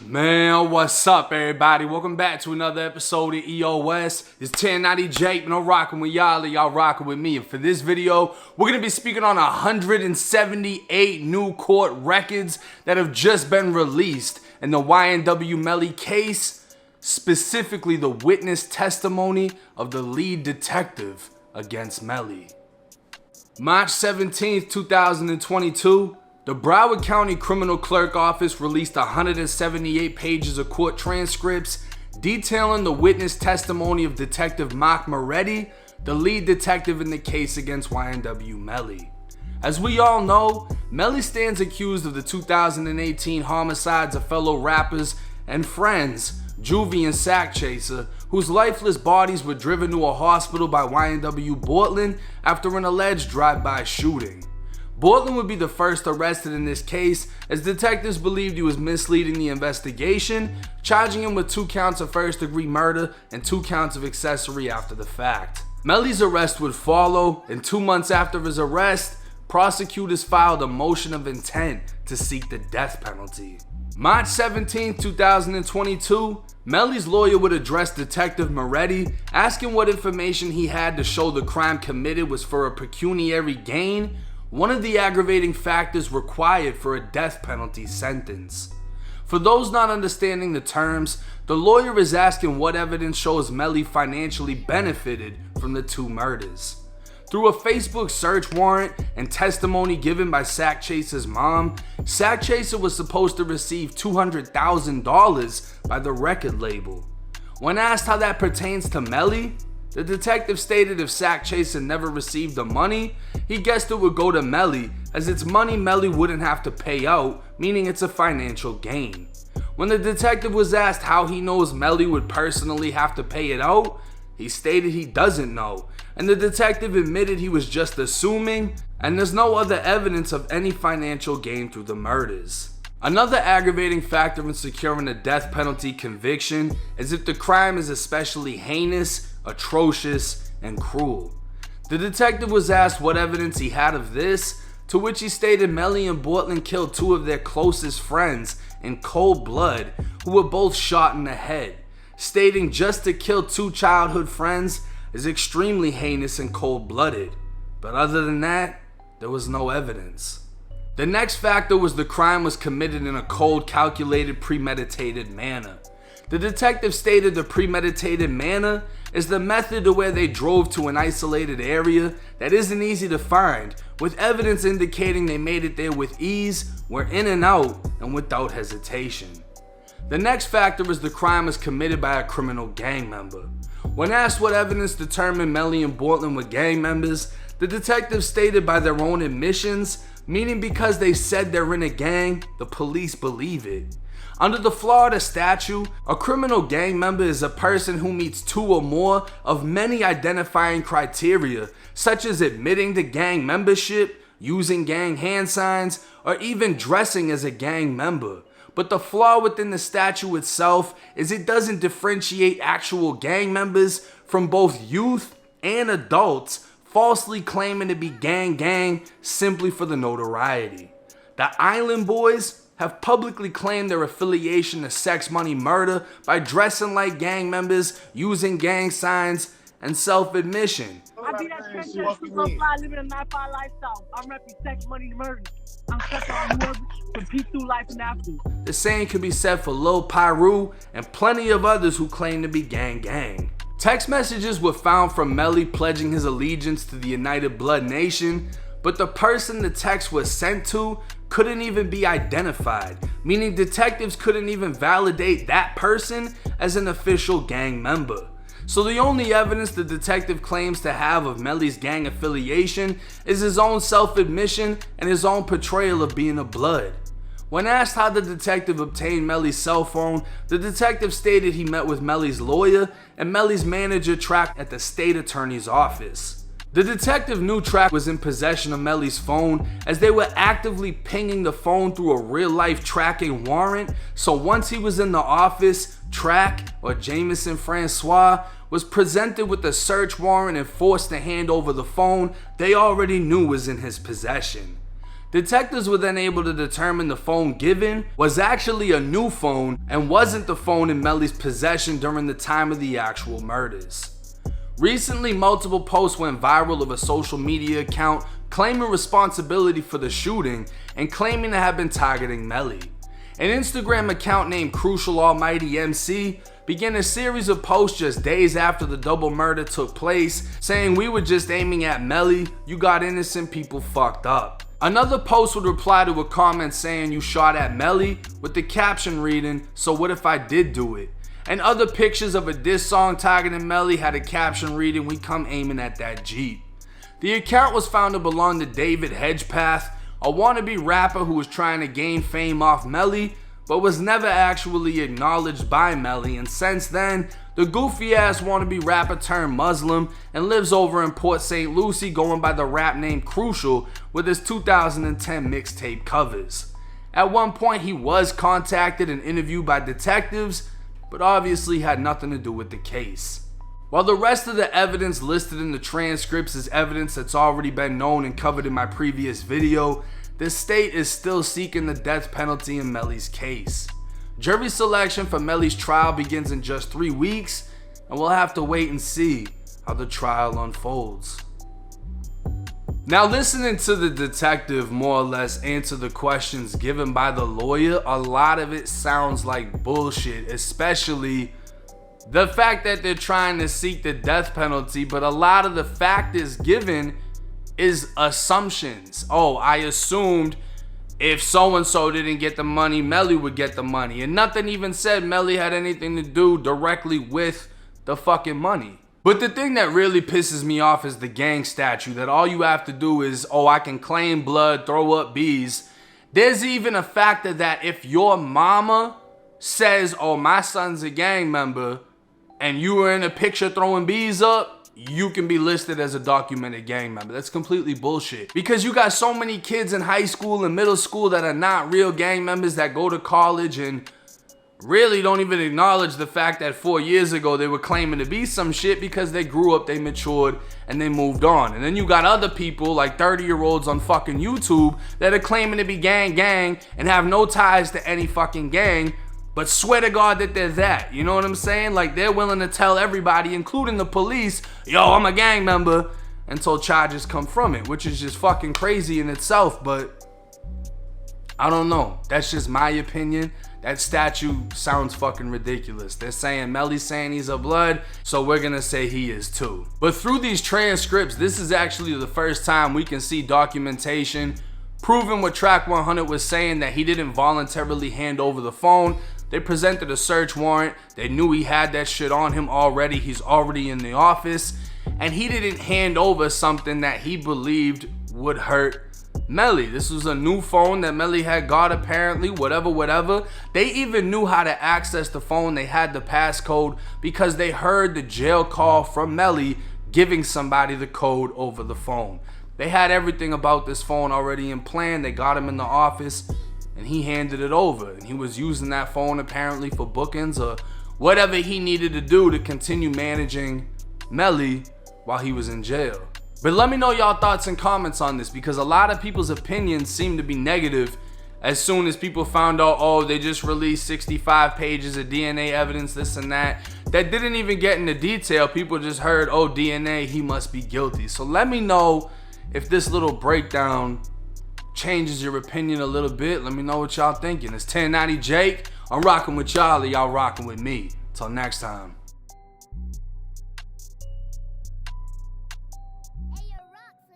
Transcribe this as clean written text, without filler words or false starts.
Man, what's up, everybody? Welcome back to another episode of EOS. It's 1090 Jake, and I'm rocking with y'all, and y'all rocking with me. And for this video, we're going to be speaking on 178 new court records that have just been released in the Ynw Melly case, specifically the witness testimony of the lead detective against Melly. March 17th, 2022, the Broward County Criminal Clerk Office released 178 pages of court transcripts detailing the witness testimony of Detective Mark Moretti, the lead detective in the case against Ynw Melly. As we all know, Melly stands accused of the 2018 homicides of fellow rappers and friends, Juvie and Sack Chaser, whose lifeless bodies were driven to a hospital by Ynw Bortland after an alleged drive-by shooting. Bortland would be the first arrested in this case, as detectives believed he was misleading the investigation, charging him with 2 counts of first-degree murder and 2 counts of accessory after the fact. Melly's arrest would follow, and 2 months after his arrest, prosecutors filed a motion of intent to seek the death penalty. March 17, 2022, Melly's lawyer would address Detective Moretti, asking what information he had to show the crime committed was for a pecuniary gain, one of the aggravating factors required for a death penalty sentence. For those not understanding the terms, the lawyer is asking what evidence shows Melly financially benefited from the 2 murders. Through a Facebook search warrant and testimony given by Sack Chaser's mom, Sack Chaser was supposed to receive $200,000 by the record label. When asked how that pertains to Melly, the detective stated if Sack Chaser never received the money, he guessed it would go to Melly, as it's money Melly wouldn't have to pay out, meaning it's a financial gain. When the detective was asked how he knows Melly would personally have to pay it out, he stated he doesn't know, and the detective admitted he was just assuming, and there's no other evidence of any financial gain through the murders. Another aggravating factor in securing a death penalty conviction is if the crime is especially heinous, atrocious, and cruel. The detective was asked what evidence he had of this, to which he stated Melly and Bortland killed 2 of their closest friends in cold blood, who were both shot in the head, stating just to kill 2 childhood friends is extremely heinous and cold-blooded, but other than that, there was no evidence. The next factor was the crime was committed in a cold, calculated, premeditated manner. The detective stated the premeditated manner is the method to where they drove to an isolated area that isn't easy to find, with evidence indicating they made it there with ease, were in and out, and without hesitation. The next factor is the crime was committed by a criminal gang member. When asked what evidence determined Melly and Bortland were gang members, the detective stated by their own admissions, meaning because they said they're in a gang, the police believe it. Under the Florida statute, a criminal gang member is a person who meets 2 or more of many identifying criteria, such as admitting to gang membership, using gang hand signs, or even dressing as a gang member. But the flaw within the statute itself is it doesn't differentiate actual gang members from both youth and adults falsely claiming to be gang simply for the notoriety. The Island Boys have publicly claimed their affiliation to Sex Money Murder by dressing like gang members, using gang signs, and self-admission. I be that sex super fly, living a 9-5 lifestyle. I'm repping Sex Money Murder. I'm stuck on whoever compete through life and after. The same can be said for Lil Pyru and plenty of others who claim to be gang. Text messages were found from Melly pledging his allegiance to the United Blood Nation, but the person the text was sent to couldn't even be identified, meaning detectives couldn't even validate that person as an official gang member. So the only evidence the detective claims to have of Melly's gang affiliation is his own self-admission and his own portrayal of being a blood. When asked how the detective obtained Melly's cell phone, the detective stated he met with Melly's lawyer and Melly's manager tracked at the state attorney's office. The detective knew Track was in possession of Melly's phone, as they were actively pinging the phone through a real-life tracking warrant, so once he was in the office, Track, or Jameson Francois, was presented with a search warrant and forced to hand over the phone they already knew was in his possession. Detectives were then able to determine the phone given was actually a new phone and wasn't the phone in Melly's possession during the time of the actual murders. Recently, multiple posts went viral of a social media account claiming responsibility for the shooting and claiming to have been targeting Melly. An Instagram account named Crucial Almighty MC began a series of posts just days after the double murder took place, saying, "We were just aiming at Melly, you got innocent people fucked up." Another post would reply to a comment saying, "You shot at Melly," with the caption reading, "So what if I did do it?" And other pictures of a diss song targeting Melly had a caption reading, "We come aiming at that Jeep." The account was found to belong to David Hedgepath, a wannabe rapper who was trying to gain fame off Melly, but was never actually acknowledged by Melly, and since then, the goofy ass wannabe rapper turned Muslim and lives over in Port St. Lucie going by the rap name Crucial with his 2010 mixtape covers. At one point, he was contacted and interviewed by detectives, but obviously had nothing to do with the case. While the rest of the evidence listed in the transcripts is evidence that's already been known and covered in my previous video, the state is still seeking the death penalty in Melly's case. Jury selection for Melly's trial begins in just 3 weeks, and we'll have to wait and see how the trial unfolds. Now, listening to the detective more or less answer the questions given by the lawyer, a lot of it sounds like bullshit, especially the fact that they're trying to seek the death penalty, but a lot of the factors given is assumptions. Oh, I assumed if so-and-so didn't get the money, Melly would get the money. And nothing even said Melly had anything to do directly with the fucking money. But the thing that really pisses me off is the gang statute, that all you have to do is, oh, I can claim blood, throw up bees. There's even a factor that if your mama says, oh, my son's a gang member, and you were in a picture throwing bees up, you can be listed as a documented gang member. That's completely bullshit. Because you got so many kids in high school and middle school that are not real gang members that go to college and really don't even acknowledge the fact that 4 years ago they were claiming to be some shit because they grew up, they matured, and they moved on. And then you got other people like 30-year-olds on fucking YouTube that are claiming to be gang and have no ties to any fucking gang, but swear to God that they're that. You know what I'm saying? Like, they're willing to tell everybody, including the police, yo, I'm a gang member, until charges come from it, which is just fucking crazy in itself. But I don't know. That's just my opinion. That statute sounds fucking ridiculous. They're saying Melly's saying he's a blood, so we're gonna say he is too. But through these transcripts, this is actually the first time we can see documentation proving what Track 100 was saying, that he didn't voluntarily hand over the phone. They presented a search warrant. They knew he had that shit on him already. He's already in the office. And he didn't hand over something that he believed would hurt Melly. This was a new phone that Melly had got apparently, whatever. They even knew how to access the phone. They had the passcode because they heard the jail call from Melly giving somebody the code over the phone. They had everything about this phone already in plan. They got him in the office and he handed it over. And he was using that phone apparently for bookings or whatever he needed to do to continue managing Melly while he was in jail. But let me know y'all thoughts and comments on this, because a lot of people's opinions seem to be negative as soon as people found out, oh, they just released 65 pages of DNA evidence, this and that didn't even get into detail. People just heard, oh, DNA, he must be guilty. So let me know if this little breakdown changes your opinion a little bit. Let me know what y'all thinking. It's 1090 Jake. I'm rocking with y'all, y'all rocking with me. Till next time.